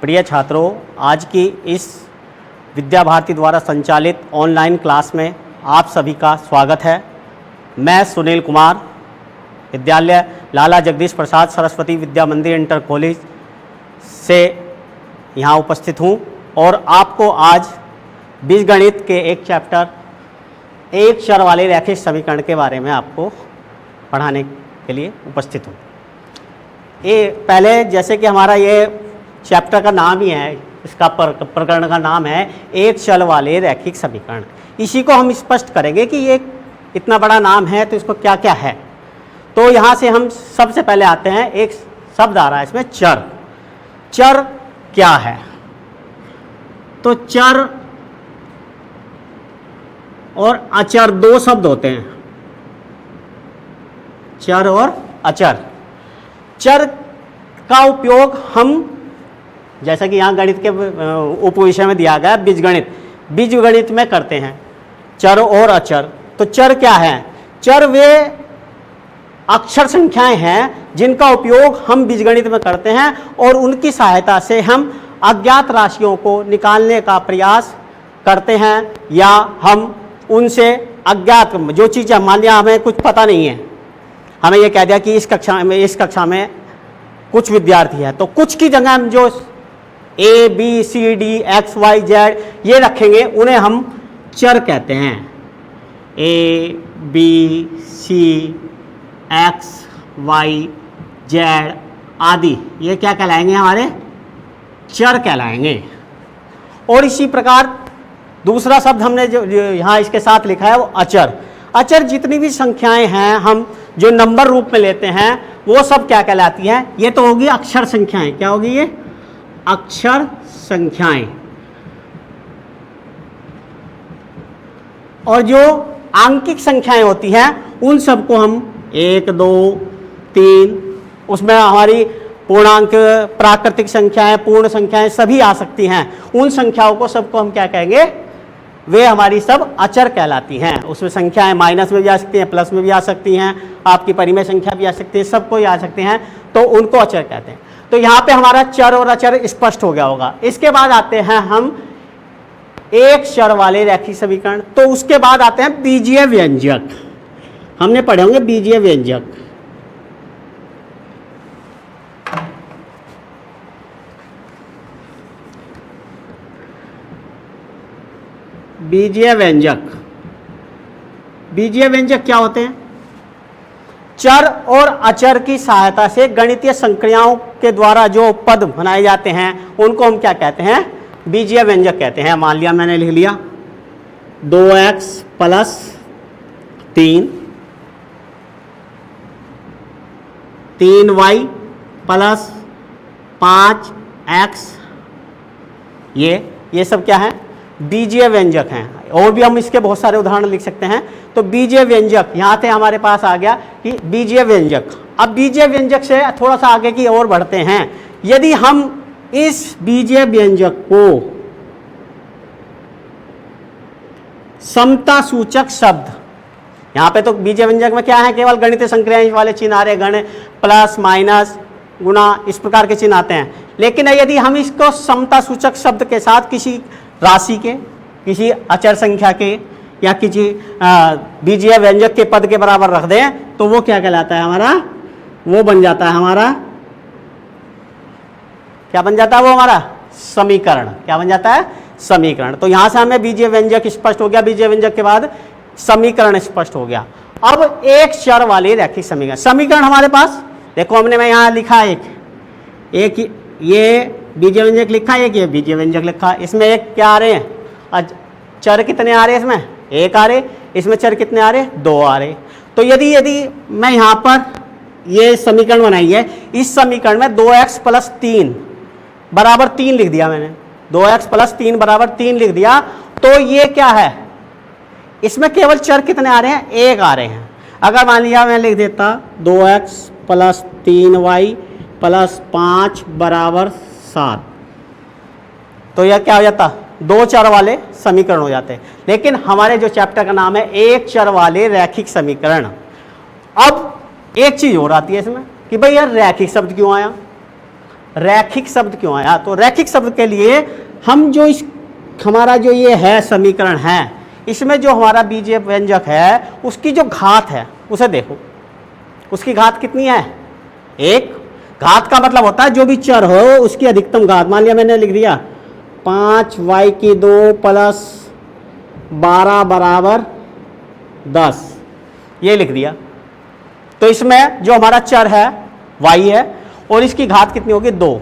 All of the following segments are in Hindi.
प्रिय छात्रों, आज की इस विद्या भारती द्वारा संचालित ऑनलाइन क्लास में आप सभी का स्वागत है। मैं सुनील कुमार, विद्यालय लाला जगदीश प्रसाद सरस्वती विद्या मंदिर इंटर कॉलेज से यहाँ उपस्थित हूँ और आपको आज बीजगणित के एक चैप्टर एक चर वाले रैखिक समीकरण के बारे में आपको पढ़ाने के लिए उपस्थित हूँ। ये पहले जैसे कि हमारा ये चैप्टर का नाम ही है, इसका प्रकरण का नाम है एक चर वाले रैखिक समीकरण। इसी को हम स्पष्ट करेंगे कि ये इतना बड़ा नाम है तो इसको क्या क्या है। तो यहाँ से हम सबसे पहले आते हैं, एक शब्द आ रहा है इसमें चर। चर क्या है? तो चर और अचर दो शब्द होते हैं, चर और अचर। चर का उपयोग हम, जैसा कि यहाँ गणित के उपविषय में दिया गया बीजगणित में करते हैं, चर और अचर। तो चर क्या है? चर वे अक्षर संख्याएं हैं जिनका उपयोग हम बीजगणित में करते हैं और उनकी सहायता से हम अज्ञात राशियों को निकालने का प्रयास करते हैं, या हम उनसे अज्ञात जो चीज़ें, मान लिया हमें कुछ पता नहीं है, हमें यह कह दिया कि इस कक्षा में कुछ विद्यार्थी है, तो कुछ की जगह हम जो A, B, C, D, X, Y, Z ये रखेंगे, उन्हें हम चर कहते हैं। A, B, C, X, Y, Z आदि ये क्या कहलाएंगे? हमारे चर कहलाएंगे। और इसी प्रकार दूसरा शब्द हमने जो यहाँ इसके साथ लिखा है वो अचर। अचर जितनी भी संख्याएं हैं हम जो नंबर रूप में लेते हैं वो सब क्या कहलाती हैं? ये तो होगी अक्षर संख्याएं। क्या होगी ये? अक्षर संख्याएं। और जो आंकिक संख्याएं होती हैं उन सबको हम 1, 2, 3, उसमें हमारी पूर्णांक, प्राकृतिक संख्याएं, पूर्ण संख्याएं सभी आ सकती हैं। उन संख्याओं को सबको हम क्या कहेंगे? वे हमारी सब अचर कहलाती हैं। उसमें संख्याएं माइनस में भी आ सकती हैं, प्लस में भी आ सकती हैं, आपकी परिमेय संख्या भी आ सकती है, सबको ही आ सकते हैं, तो उनको अचर कहते हैं। तो यहाँ पे हमारा चर और अचर स्पष्ट हो गया होगा। इसके बाद आते हैं हम एक चर वाले रैखिक समीकरण। तो उसके बाद आते हैं बीजीय व्यंजक। हमने पढ़े होंगे बीजीय व्यंजक। बीजीय व्यंजक, बीजीय व्यंजक क्या होते हैं? चर और अचर की सहायता से गणितीय संक्रियाओं के द्वारा जो पद बनाए जाते हैं उनको हम क्या कहते हैं? बीजीय व्यंजक कहते हैं। मान लिया, मैंने लिख लिया 2x plus 3, 3y plus 5x, ये सब क्या है? बीजीय व्यंजक हैं। और भी हम इसके बहुत सारे उदाहरण लिख सकते हैं। तो बीजीय व्यंजक यहाँ से हमारे पास आ गया कि बीजीय व्यंजक। अब बीजीय व्यंजक से थोड़ा सा आगे की ओर बढ़ते हैं। यदि हम इस बीजीय व्यंजक को समता सूचक शब्द, यहाँ पे तो बीजीय व्यंजक में क्या है? केवल गणितीय संक्रियाएं वाले चिन्ह आ रहे, गण, प्लस, माइनस, गुणा, इस प्रकार के चिन्ह आते हैं। लेकिन यदि हम इसको समता सूचक शब्द के साथ किसी राशि के, किसी अचर संख्या के या किसी बीजीय व्यंजक के पद के बराबर रख दें तो वो क्या कहलाता है? हमारा वो बन जाता है हमारा, क्या बन जाता है? वो हमारा समीकरण। क्या बन जाता है? समीकरण। तो यहां से हमें बीजीय व्यंजक स्पष्ट हो गया, बीजीय व्यंजक के बाद समीकरण स्पष्ट हो गया। अब एक चर वाले रैखिक समीकरण। समीकरण हमारे पास देखो, हमने मैं यहाँ लिखा एक ये बीजीय व्यंजक लिखा है, एक ये बीजीय व्यंजक लिखा है। इसमें एक क्या आ रहे हैं? चर कितने आ रहे हैं? इसमें 1 आ रहे। इसमें चर कितने आ रहे? 2 आ रहे। तो यदि मैं यहाँ पर ये समीकरण बनाई है, इस समीकरण में 2x प्लस 3 बराबर 3 लिख दिया मैंने, 2x प्लस 3 बराबर 3 लिख दिया, तो ये क्या है? इसमें केवल चर कितने आ रहे हैं? 1 आ रहे हैं। अगर मान लिया मैं लिख देता 2x प्लस 3y प्लस 5 बराबर 7, तो यह क्या हो जाता? 2 चर वाले समीकरण हो जाते हैं। लेकिन हमारे जो चैप्टर का नाम है एक चर वाले रैखिक समीकरण। अब एक चीज और आती है इसमें कि भाई यार रैखिक शब्द क्यों आया? रैखिक शब्द क्यों आया? तो रैखिक शब्द के लिए हम जो इस हमारा जो ये है समीकरण है, इसमें जो हमारा बीजीय व्यंजक है उसकी जो घात है उसे देखो, उसकी घात कितनी है? एक। घात का मतलब होता है जो भी चर हो उसकी अधिकतम घात। मान लिया मैंने लिख दिया 5y² प्लस 12 बराबर 10, ये लिख दिया। तो इसमें जो हमारा चर है y है और इसकी घात कितनी होगी? 2।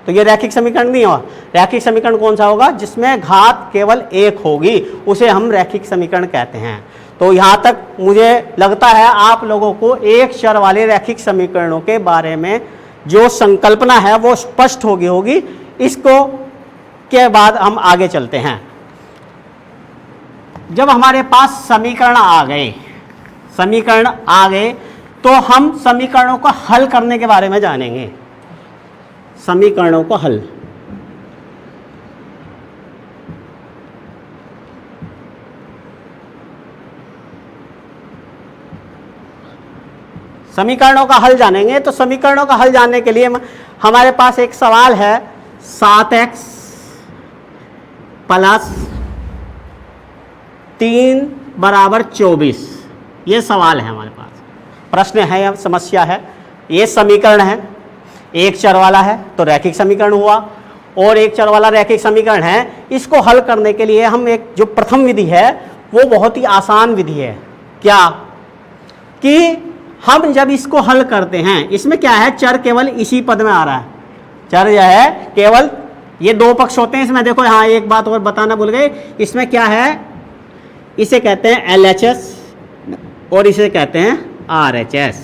तो ये रैखिक समीकरण नहीं होगा। रैखिक समीकरण कौन सा होगा? जिसमें घात केवल 1 होगी, उसे हम रैखिक समीकरण कहते हैं। तो यहाँ तक मुझे लगता है आप लोगों को एक चर वाले रैखिक समीकरणों के बारे में जो संकल्पना है वो स्पष्ट होगी। इसको के बाद हम आगे चलते हैं। जब हमारे पास समीकरण आ गए तो हम समीकरणों को हल करने के बारे में जानेंगे। समीकरणों को हल, समीकरणों का हल जानेंगे। तो समीकरणों का हल जानने के लिए हमारे पास एक सवाल है 7x प्लस 3 बराबर 24। ये सवाल है हमारे पास, प्रश्न है या समस्या है। ये समीकरण है, एक चर वाला है तो रैखिक समीकरण हुआ, और एक चर वाला रैखिक समीकरण है। इसको हल करने के लिए हम एक जो प्रथम विधि है वो बहुत ही आसान विधि है। क्या कि हम जब इसको हल करते हैं, इसमें क्या है, चर केवल इसी पद में आ रहा है। चर जो है केवल ये दो पक्ष होते हैं इसमें। देखो यहाँ एक बात और बताना भूल गए, इसमें क्या है, इसे कहते हैं LHS और इसे कहते हैं RHS।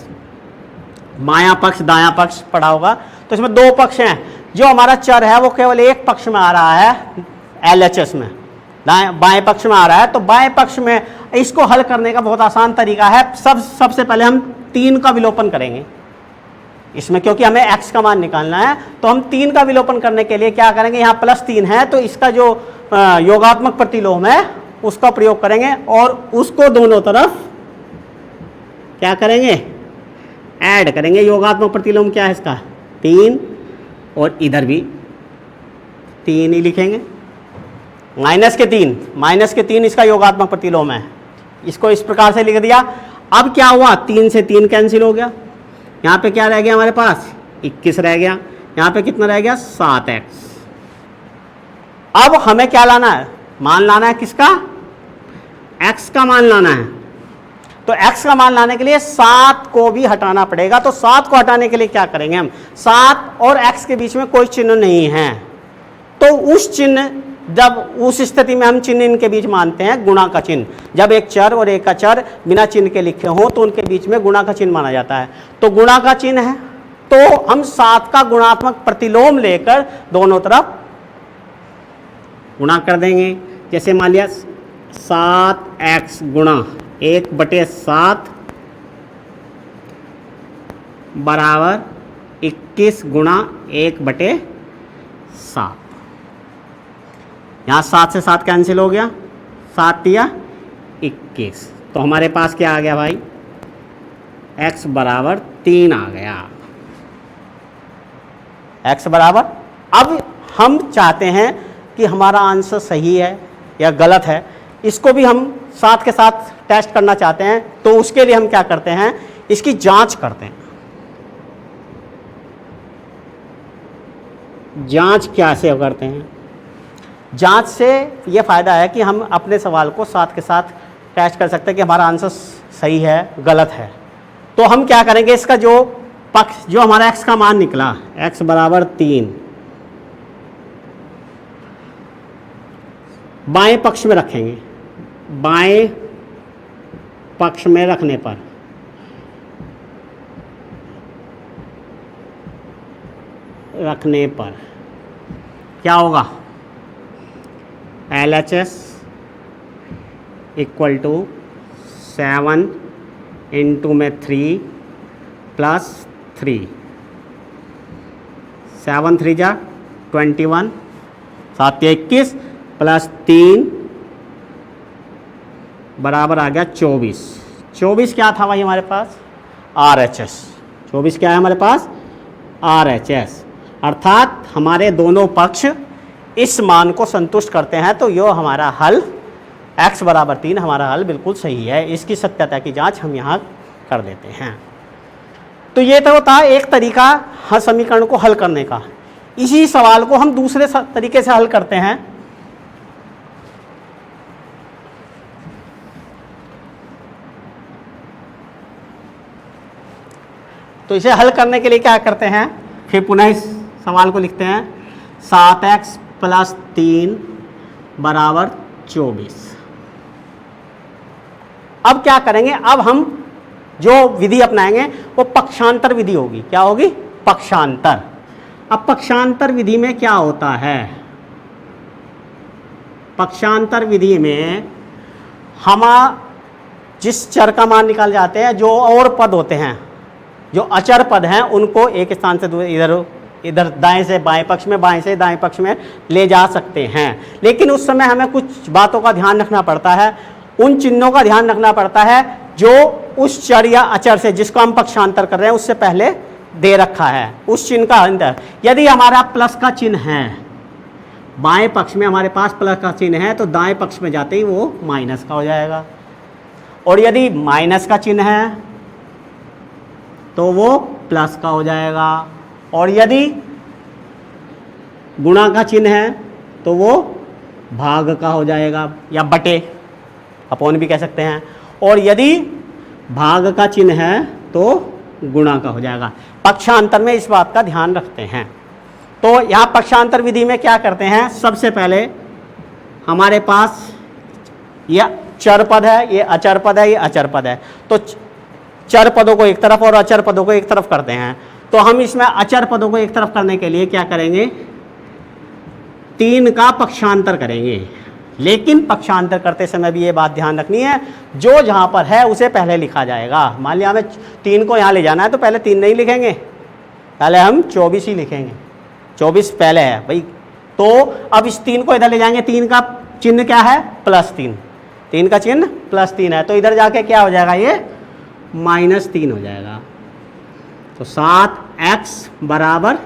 बायां पक्ष दायां पक्ष पढ़ा होगा। तो इसमें दो पक्ष हैं। जो हमारा चर है वो केवल एक पक्ष में आ रहा है, LHS में, बाएं पक्ष में आ रहा है। तो बाएं पक्ष में इसको हल करने का बहुत आसान तरीका है। सबसे पहले हम 3 का विलोपन करेंगे इसमें, क्योंकि हमें x का मान निकालना है। तो हम 3 का विलोपन करने के लिए क्या करेंगे, यहाँ +3 है तो इसका जो योगात्मक प्रतिलोम है उसका प्रयोग करेंगे और उसको दोनों तरफ क्या करेंगे, ऐड करेंगे। योगात्मक प्रतिलोम क्या है इसका, 3, और इधर भी 3 ही लिखेंगे। -3 इसका योगात्मक प्रतिलोम है। इसको इस प्रकार से लिख दिया। अब क्या हुआ, 3 से 3 कैंसिल हो गया। यहाँ पे क्या रह गया हमारे पास, 21 रह गया। यहाँ पे कितना रह गया, 7x। अब हमें क्या लाना है, मान लाना है किसका, x का मान लाना है। तो x का मान लाने के लिए 7 को भी हटाना पड़ेगा। तो 7 को हटाने के लिए क्या करेंगे हम, 7 और x के बीच में कोई चिन्ह नहीं है, तो उस चिन्ह, जब उस स्थिति में हम चिन्ह इनके बीच मानते हैं गुणा का चिन्ह। जब एक चर और एक अचर बिना चिन्ह के लिखे हों तो उनके बीच में गुणा का चिन्ह माना जाता है। तो गुणा का चिन्ह है तो हम 7 का गुणात्मक प्रतिलोम लेकर दोनों तरफ गुणा कर देंगे। जैसे मान लिया 7x गुणा 1/7 बराबर 21 गुणा 1/7। यहाँ 7 से 7 कैंसिल हो गया, 7 दिया 21। तो हमारे पास क्या आ गया भाई, x बराबर 3 आ गया। x बराबर, अब हम चाहते हैं कि हमारा आंसर सही है या गलत है, इसको भी हम साथ के साथ टेस्ट करना चाहते हैं। तो उसके लिए हम क्या करते हैं, इसकी जांच करते हैं। जांच कैसे करते हैं, जांच से ये फ़ायदा है कि हम अपने सवाल को साथ के साथ टेस्ट कर सकते हैं कि हमारा आंसर सही है गलत है। तो हम क्या करेंगे, इसका जो पक्ष, जो हमारा x का मान निकला, x बराबर 3, बाएं पक्ष में रखेंगे। बाएं पक्ष में रखने पर क्या होगा, LHS इक्वल टू 7 इंटू में 3 प्लस 3, 7 3 जा 21, 7 21 प्लस 3 बराबर आ गया 24। 24 क्या था भाई हमारे पास, RHS। 24 क्या है हमारे पास, RHS। अर्थात हमारे दोनों पक्ष इस मान को संतुष्ट करते हैं, तो यो हमारा हल x बराबर 3 हमारा हल बिल्कुल सही है। इसकी सत्यता की जांच हम यहाँ कर देते हैं। तो ये तो था एक तरीका हर समीकरण को हल करने का। इसी सवाल को हम दूसरे तरीके से हल करते हैं। तो इसे हल करने के लिए क्या करते हैं, फिर पुनः इस सवाल को लिखते हैं 7x + 3 = 24। अब क्या करेंगे, अब हम जो विधि अपनाएंगे वो पक्षांतर विधि होगी। क्या होगी? पक्षांतर। अब पक्षांतर विधि में क्या होता है, पक्षांतर विधि में हम जिस चर का मान निकाल जाते हैं, जो और पद होते हैं, जो अचर पद हैं, उनको एक स्थान से इधर दाएं से बाएं पक्ष में, बाएं से दाएं पक्ष में ले जा सकते हैं। लेकिन उस समय हमें कुछ बातों का ध्यान रखना पड़ता है, उन चिन्हों का ध्यान रखना पड़ता है जो उस चर या अचर से जिसको हम पक्षांतर कर रहे हैं उससे पहले दे रखा है, उस चिन्ह का अंतर। यदि हमारा प्लस का चिन्ह है, बाएं पक्ष में हमारे पास प्लस का चिन्ह है, तो दाएं पक्ष में जाते ही वो माइनस का हो जाएगा। और यदि माइनस का चिन्ह है तो वो प्लस का हो जाएगा। और यदि गुणा का चिन्ह है तो वो भाग का हो जाएगा, या बटे, अपॉन भी कह सकते हैं। और यदि भाग का चिन्ह है तो गुणा का हो जाएगा। पक्षांतर में इस बात का ध्यान रखते हैं। तो यहाँ पक्षांतर विधि में क्या करते हैं, सबसे पहले हमारे पास ये चर पद है, ये अचर पद है, ये अचर पद है। तो चर पदों को एक तरफ और अचर पदों को एक तरफ करते हैं। तो हम इसमें अचर पदों को एक तरफ करने के लिए क्या करेंगे, 3 का पक्षांतर करेंगे। लेकिन पक्षांतर करते समय भी ये बात ध्यान रखनी है, जो जहाँ पर है उसे पहले लिखा जाएगा। मान लिया हमें 3 को यहाँ ले जाना है, तो पहले 3 नहीं लिखेंगे, पहले हम 24 ही लिखेंगे। 24 पहले है भाई। तो अब इस 3 को इधर ले जाएंगे, 3 का चिन्ह क्या है, +3, 3 का चिन्ह +3 है। तो इधर जाके क्या हो जाएगा, ये -3 हो जाएगा। तो 7x =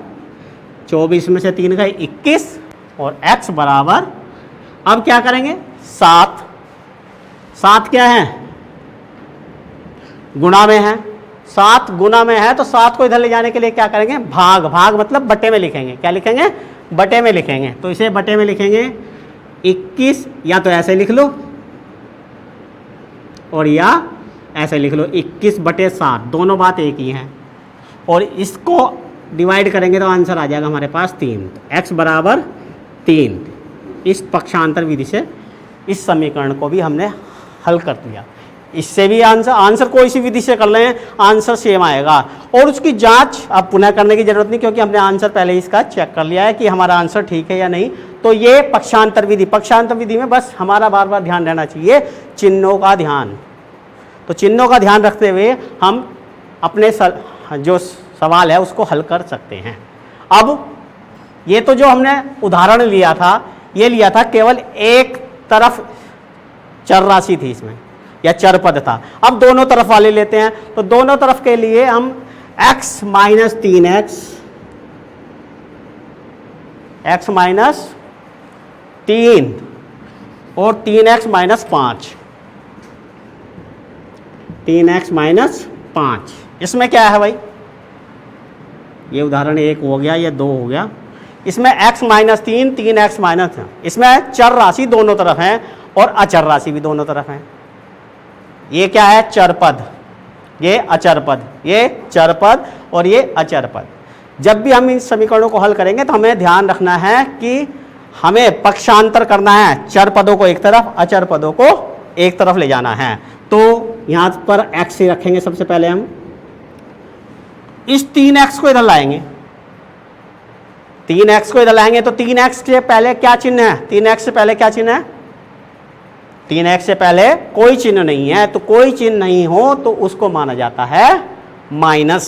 24 में से 3 का 21 और x बराबर, अब क्या करेंगे, 7 क्या है, गुणा में है। 7 गुणा में है, तो 7 को इधर ले जाने के लिए क्या करेंगे, भाग मतलब बटे में लिखेंगे। क्या लिखेंगे, बटे में लिखेंगे। तो इसे बटे में लिखेंगे 21, या तो ऐसे लिख लो और या ऐसे लिख लो 21/7, दोनों बात एक ही हैं। और इसको डिवाइड करेंगे तो आंसर आ जाएगा हमारे पास 3। तो x = 3। इस पक्षांतर विधि से इस समीकरण को भी हमने हल कर दिया। इससे भी आंसर कोई सी विधि से कर लें, आंसर सेम आएगा। और उसकी जांच अब पुनः करने की जरूरत नहीं, क्योंकि हमने आंसर पहले ही इसका चेक कर लिया है कि हमारा आंसर ठीक है या नहीं। तो ये पक्षांतर विधि में बस हमारा बार बार ध्यान रहना चाहिए चिन्हों का ध्यान। तो चिन्हों का ध्यान रखते हुए हम अपने जो सवाल है उसको हल कर सकते हैं। अब ये तो जो हमने उदाहरण लिया था, ये लिया था केवल एक तरफ चर राशि थी इसमें, या चर पद था। अब दोनों तरफ वाले लेते हैं। तो दोनों तरफ के लिए हम x - 3x, x - 3 और 3x - 5, 3x - 5, इसमें क्या है भाई, ये उदाहरण 1 हो गया, ये 2 हो गया। इसमें x - 3, 3x - इसमें चर राशि दोनों तरफ है और अचर राशि भी दोनों तरफ है। ये क्या है, चर पद, ये अचर पद, ये चर पद और ये अचर पद। जब भी हम इन समीकरणों को हल करेंगे तो हमें ध्यान रखना है कि हमें पक्षांतर करना है, चर पदों को एक तरफ, अचर पदों को एक तरफ ले जाना है। तो यहाँ पर x से रखेंगे सबसे पहले हम, इस 3x को इधर लाएंगे, 3x को इधर लाएंगे। तो 3x से पहले क्या चिन्ह है, 3x से पहले क्या चिन्ह है, 3x से पहले कोई चिन्ह नहीं है। तो कोई चिन्ह नहीं हो तो उसको माना जाता है माइनस,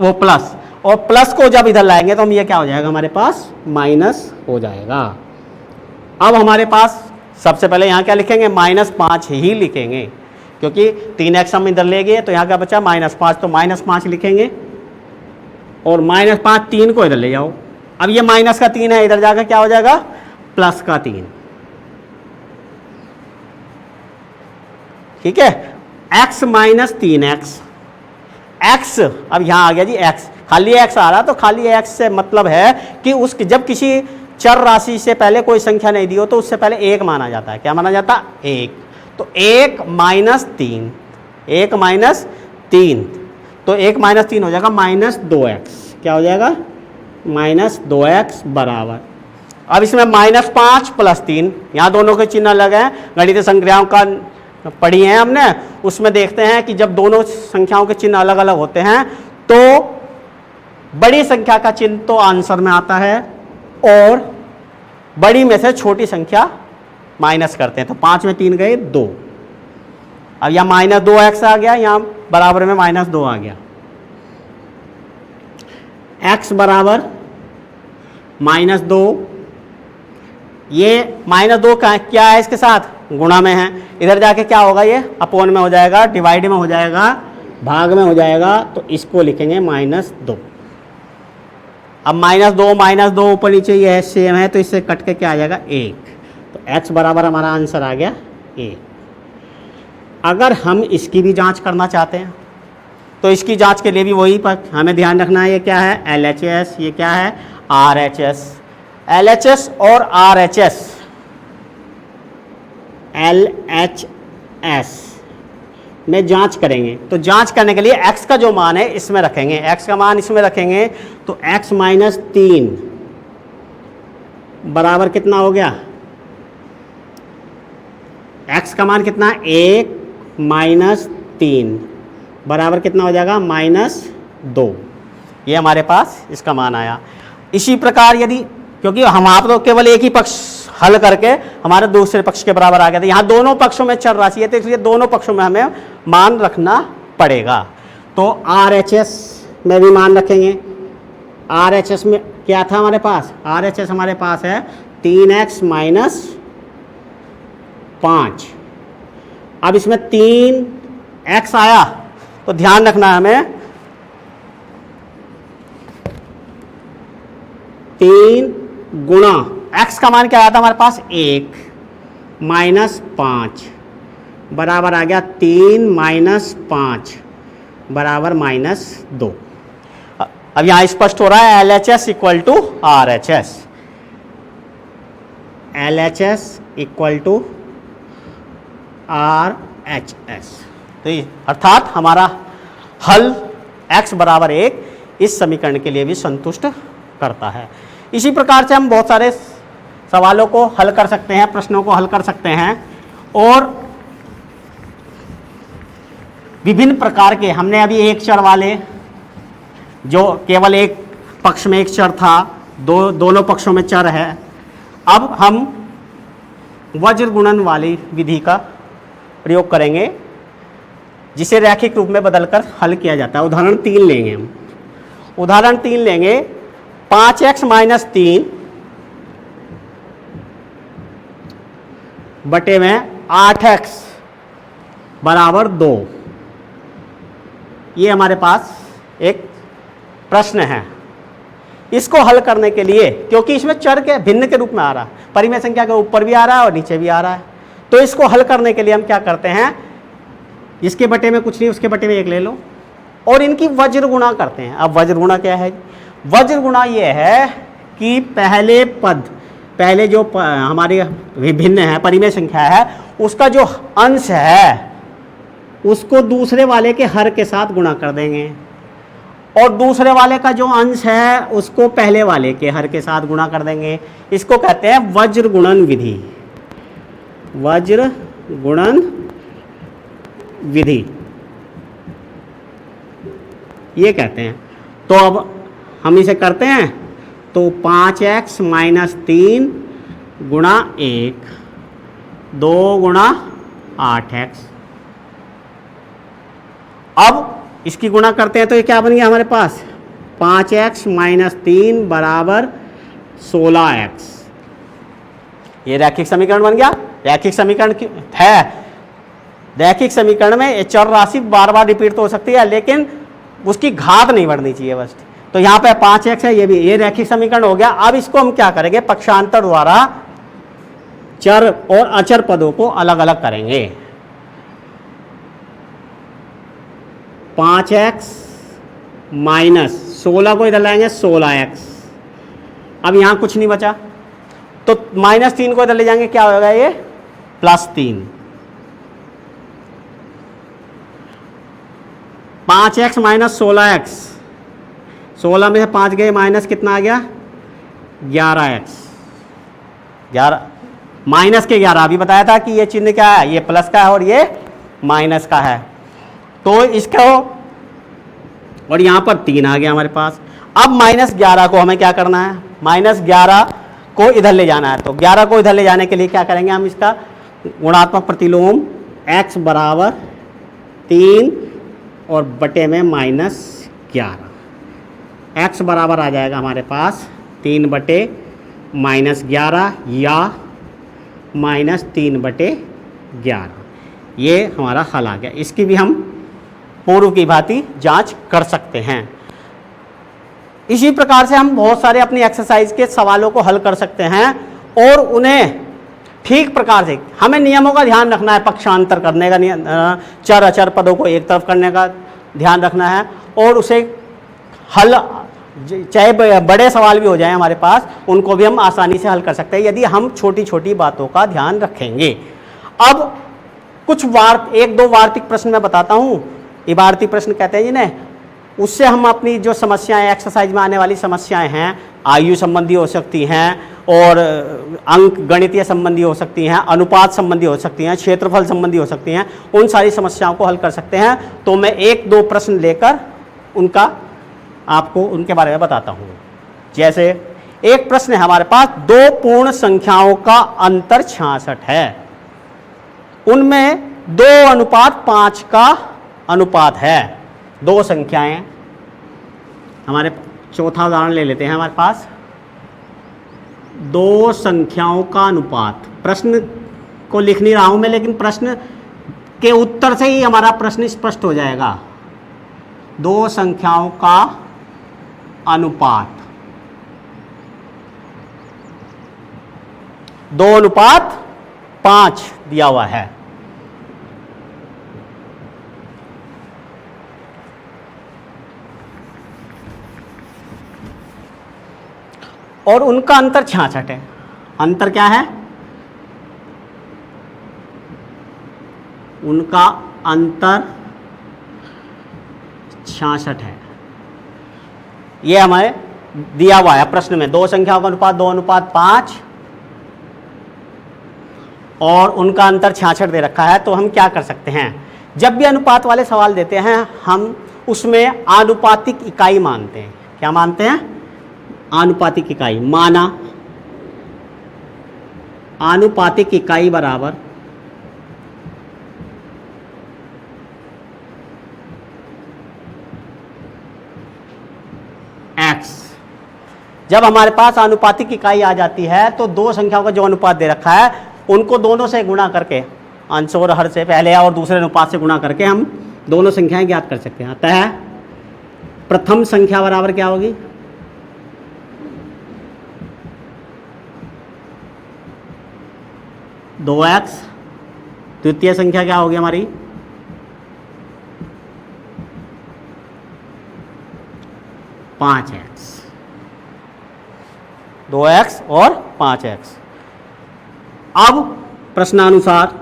वो प्लस। और प्लस को जब इधर लाएंगे तो हम ये क्या हो जाएगा, हमारे पास माइनस हो जाएगा। अब हमारे पास सबसे पहले यहाँ क्या लिखेंगे, -5 ही लिखेंगे, क्योंकि 3x हम इधर ले गए। तो यहाँ क्या बचा, -5, तो -5 लिखेंगे। और -5 3 को इधर ले जाओ, अब ये माइनस का 3 है, इधर जाकर क्या हो जाएगा प्लस का 3। ठीक है, x माइनस 3x, x अब यहां आ गया जी x, खाली x आ रहा, तो खाली x से मतलब है कि उस जब किसी चर राशि से पहले कोई संख्या नहीं दी हो तो उससे पहले 1 माना जाता है। क्या माना जाता है 1, तो 1 माइनस 3, 1 माइनस 3, तो 1 माइनस 3 हो जाएगा माइनस 2x। क्या हो जाएगा माइनस 2x बराबर, अब इसमें माइनस 5 प्लस 3, यहाँ दोनों के चिन्ह अलग हैं, गणितीय संक्रियाओं का पढ़ी है हमने, उसमें देखते हैं कि जब दोनों संख्याओं के चिन्ह अलग अलग होते हैं तो बड़ी संख्या का चिन्ह तो आंसर में आता है और बड़ी में से छोटी संख्या माइनस करते हैं, तो 5 में 3 गए 2, अब यहाँ माइनस 2x आ गया, यहाँ बराबर में माइनस 2 आ गया, x बराबर माइनस 2, ये माइनस 2 का क्या है इसके साथ गुणा में है, इधर जाके क्या होगा ये अपोन में हो जाएगा, डिवाइड में हो जाएगा, भाग में हो जाएगा, तो इसको लिखेंगे माइनस 2। अब माइनस 2 ऊपर नीचे ये है सेम है, तो इससे कट के क्या आ जाएगा 1, तो x बराबर हमारा आंसर आ गया 1। अगर हम इसकी भी जांच करना चाहते हैं तो इसकी जांच के लिए भी वही पर हमें ध्यान रखना है, ये क्या है LHS, ये क्या है RHS। LHS और RHS, LHS में जांच करेंगे, तो जांच करने के लिए x का जो मान है इसमें रखेंगे, x का मान इसमें रखेंगे, तो x माइनस 3 बराबर कितना हो गया, x का मान कितना 1 माइनस 3 बराबर कितना हो जाएगा माइनस 2, ये हमारे पास इसका मान आया। इसी प्रकार यदि, क्योंकि हम आप तो केवल एक ही पक्ष हल करके हमारे दूसरे पक्ष के बराबर आ गया था, यहाँ दोनों पक्षों में चर राशि है तो इसलिए दोनों पक्षों में हमें मान रखना पड़ेगा, तो RHS में भी मान रखेंगे। RHS में क्या था हमारे पास, RHS हमारे पास है 3x माइनस 5, अब इसमें 3x आया तो ध्यान रखना है हमें 3 गुणा x का मान क्या आया था हमारे पास 1 माइनस 5 बराबर आ गया 3 माइनस 5 बराबर माइनस 2। अब यहाँ स्पष्ट हो रहा है LHS equal to RHS, LHS equal to RHS, तो अर्थात हमारा हल x बराबर 1 इस समीकरण के लिए भी संतुष्ट करता है। इसी प्रकार से हम बहुत सारे सवालों को हल कर सकते हैं, प्रश्नों को हल कर सकते हैं, और विभिन्न प्रकार के, हमने अभी एक चर वाले जो केवल एक पक्ष में एक चर था, दोनों पक्षों में चर है, अब हम वज्र गुणन वाली विधि का प्रयोग करेंगे जिसे रैखिक रूप में बदलकर हल किया जाता है। उदाहरण 3 लेंगे हम, उदाहरण 3 लेंगे 5x माइनस 3 बटे में 8x बराबर 2, ये हमारे पास एक प्रश्न है। इसको हल करने के लिए, क्योंकि इसमें चर के भिन्न के रूप में आ रहा है, परिमेय संख्या के ऊपर भी आ रहा है और नीचे भी आ रहा है, तो इसको हल करने के लिए हम क्या करते हैं, इसके बटे में कुछ नहीं उसके बटे में 1 ले लो और इनकी वज्र गुणा करते हैं। अब वज्र गुणा क्या है, वज्र गुणा ये है कि पहले पद, पहले जो हमारे विभिन्न है परिमेय संख्या है, उसका जो अंश है उसको दूसरे वाले के हर के साथ गुणा कर देंगे और दूसरे वाले का जो अंश है उसको पहले वाले के हर के साथ गुणा कर देंगे। इसको कहते हैं वज्र गुणन विधि, वज्र गुणन विधि ये कहते हैं। तो अब हम इसे करते हैं, तो 5x माइनस 3 गुणा 1 2 गुणा 8x, अब इसकी गुणा करते हैं तो ये क्या बन गया हमारे पास 5x माइनस 3 बराबर 16x, ये रैखिक समीकरण बन गया। रैखिक समीकरण है, रैखिक समीकरण में चर राशि बार बार रिपीट तो हो सकती है लेकिन उसकी घात नहीं बढ़नी चाहिए बस। तो यहाँ पे 5x है, ये भी, ये रैखिक समीकरण हो गया। अब इसको हम क्या करेंगे, पक्षांतर द्वारा चर और अचर पदों को अलग अलग करेंगे। 5x माइनस 16 को इधर लाएंगे 16x। अब यहाँ कुछ नहीं बचा तो -3 को इधर ले जाएंगे, क्या होगा ये +3। 5x माइनस 16x, 16 में से 5 गए माइनस कितना आ गया 11x, 11 माइनस के 11। अभी बताया था कि ये चिन्ह क्या है, ये प्लस का है और ये माइनस का है। तो इसको, और यहाँ पर 3 आ गया हमारे पास। अब -11 को हमें क्या करना है, -11 को इधर ले जाना है। तो 11 को इधर ले जाने के लिए क्या करेंगे हम, इसका गुणात्मक प्रतिलोम x बराबर 3 और बटे में -11। x बराबर आ जाएगा हमारे पास 3 बटे -11 या -3 बटे 11। ये हमारा हल आ गया। इसकी भी हम पूर्व की भांति जांच कर सकते हैं। इसी प्रकार से हम बहुत सारे अपनी एक्सरसाइज के सवालों को हल कर सकते हैं और उन्हें ठीक प्रकार से, हमें नियमों का ध्यान रखना है, पक्षांतर करने का, चर अचर पदों को एक तरफ करने का ध्यान रखना है और उसे हल, चाहे बड़े सवाल भी हो जाएं हमारे पास, उनको भी हम आसानी से हल कर सकते हैं यदि हम छोटी छोटी बातों का ध्यान रखेंगे। अब कुछ एक दो वार्तिक प्रश्न मैं बताता हूँ। इबारती प्रश्न कहते हैं जिन्हें, उससे हम अपनी जो समस्याएं, एक्सरसाइज में आने वाली समस्याएं हैं, आयु संबंधी हो सकती हैं और अंक गणितीय संबंधी हो सकती हैं, अनुपात संबंधी हो सकती हैं, क्षेत्रफल संबंधी हो सकती हैं, उन सारी समस्याओं को हल कर सकते हैं। तो मैं एक दो प्रश्न लेकर उनका आपको उनके बारे में बताता हूँ। जैसे एक प्रश्न है हमारे पास, 2 पूर्ण संख्याओं का अंतर 66 है, उनमें 2:5 का अनुपात है। 2 संख्याएं, हमारे चौथा उदाहरण ले लेते हैं हमारे पास, 2 संख्याओं का अनुपात। प्रश्न को लिख नहीं रहा हूं मैं, लेकिन प्रश्न के उत्तर से ही हमारा प्रश्न स्पष्ट हो जाएगा। 2 संख्याओं का अनुपात, 2:5 दिया हुआ है। और उनका अंतर 66 है। अंतर क्या है, उनका अंतर 66 है। ये हमें दिया हुआ है प्रश्न में, 2 संख्याओं का अनुपात 2:5 और उनका अंतर 66 दे रखा है। तो हम क्या कर सकते हैं, जब भी अनुपात वाले सवाल देते हैं हम उसमें आनुपातिक इकाई मानते हैं। क्या मानते हैं, आनुपातिक इकाई। माना आनुपातिक इकाई बराबर x। जब हमारे पास आनुपातिक इकाई आ जाती है तो 2 संख्याओं का जो अनुपात दे रखा है उनको दोनों से गुणा करके, अंश और हर से पहले और दूसरे अनुपात से गुणा करके हम दोनों संख्याएं ज्ञात कर सकते हैं। अतः प्रथम संख्या बराबर क्या होगी, 2x, द्वितीय संख्या क्या होगी हमारी 5x, 2x और 5x। अब प्रश्नानुसार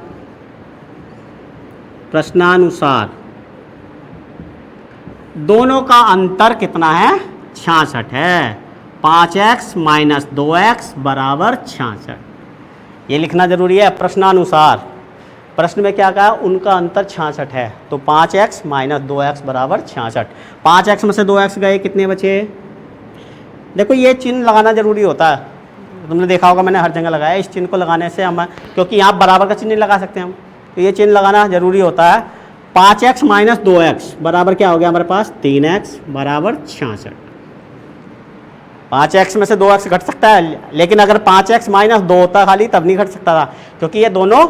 दोनों का अंतर कितना है, 66 है। 5x माइनस 2x बराबर 66, ये लिखना जरूरी है। प्रश्नानुसार, प्रश्न में क्या कहा, उनका अंतर 66 है। तो 5x माइनस 2x बराबर 66। 5x में से 2x गए, कितने बचे, देखो ये चिन्ह लगाना जरूरी होता है, तुमने देखा होगा मैंने हर जगह लगाया। इस चिन्ह को लगाने से हम, क्योंकि यहाँ बराबर का चिन्ह लगा सकते हैं हम, तो ये चिन्ह लगाना जरूरी होता है। 5x माइनस 2x बराबर क्या हो गया हमारे पास, 3x बराबर 66। 5x में से 2x घट सकता है, लेकिन अगर 5x माइनस 2 होता खाली तब नहीं घट सकता था, क्योंकि ये दोनों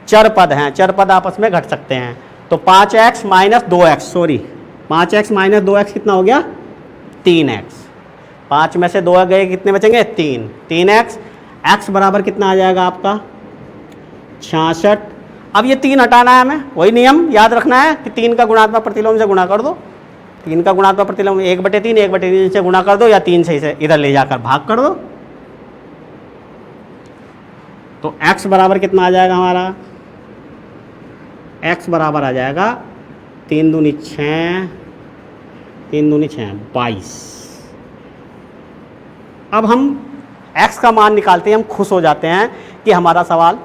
चर पद हैं, चर पद आपस में घट सकते हैं। तो 5x minus 2x, sorry 5x minus 2x कितना हो गया, 3x। 5 में से 2 गए, कितने बचेंगे? 3x। x बराबर कितना आ जाएगा आपका? 66। अब ये 3 हटाना है हमें, वही नियम याद रखना है कि 3 का गुणात्मक प्रतिलोम से गुणा कर दो। 3 का गुणात्मक प्रतिलोम 1/3, 1/3 से गुणा कर दो, या 3 से इधर ले जाकर भाग कर दो। तो x बराबर कितना आ जाएगा हमारा? x बराबर आ जाएगा 3 दूनी 6, 3 दूनी 6, 22। अब हम x का मान निकालते हैं, हम खुश हो जाते हैं कि हमारा सवाल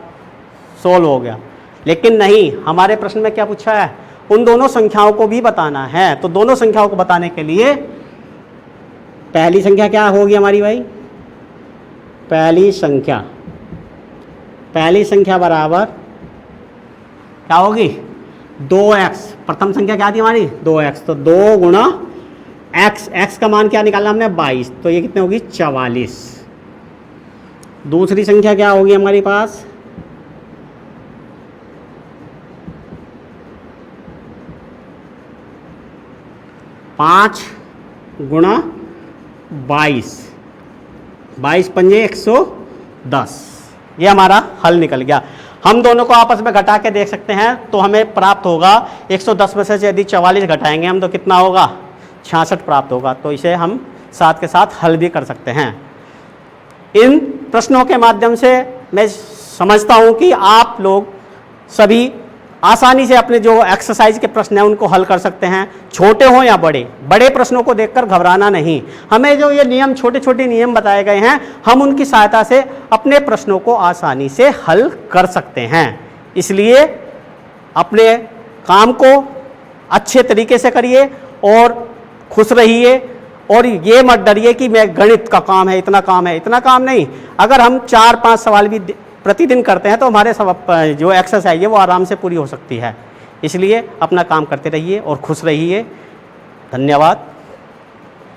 सोल्व हो गया। लेकिन नहीं, हमारे प्रश्न में क्या पूछा है? उन दोनों संख्याओं को भी बताना है। तो दोनों संख्याओं को बताने के लिए पहली संख्या क्या होगी हमारी भाई? पहली संख्या बराबर क्या होगी? 2x। प्रथम संख्या क्या थी हमारी? 2x। तो 2 गुणा x का मान क्या निकालना हमने? 22। तो ये कितने होगी? 44। दूसरी संख्या क्या होगी हमारे पास? 5 गुणा 22, 22 पंजे 110। ये हमारा हल निकल गया। हम दोनों को आपस में घटा के देख सकते हैं, तो हमें प्राप्त होगा 110 में से यदि 44 घटाएंगे हम तो कितना होगा? 66 प्राप्त होगा। तो इसे हम साथ के साथ हल भी कर सकते हैं। इन प्रश्नों के माध्यम से मैं समझता हूं कि आप लोग सभी आसानी से अपने जो एक्सरसाइज के प्रश्न हैं उनको हल कर सकते हैं, छोटे हों या बड़े प्रश्नों को देखकर घबराना नहीं। हमें जो ये नियम, छोटे छोटे नियम बताए गए हैं, हम उनकी सहायता से अपने प्रश्नों को आसानी से हल कर सकते हैं। इसलिए अपने काम को अच्छे तरीके से करिए और खुश रहिए, और ये मत डरिए कि मैं गणित का काम है, इतना काम नहीं। अगर हम 4-5 सवाल भी प्रतिदिन करते हैं तो हमारे सब जो एक्सरसाइज है वो आराम से पूरी हो सकती है। इसलिए अपना काम करते रहिए और खुश रहिए। धन्यवाद।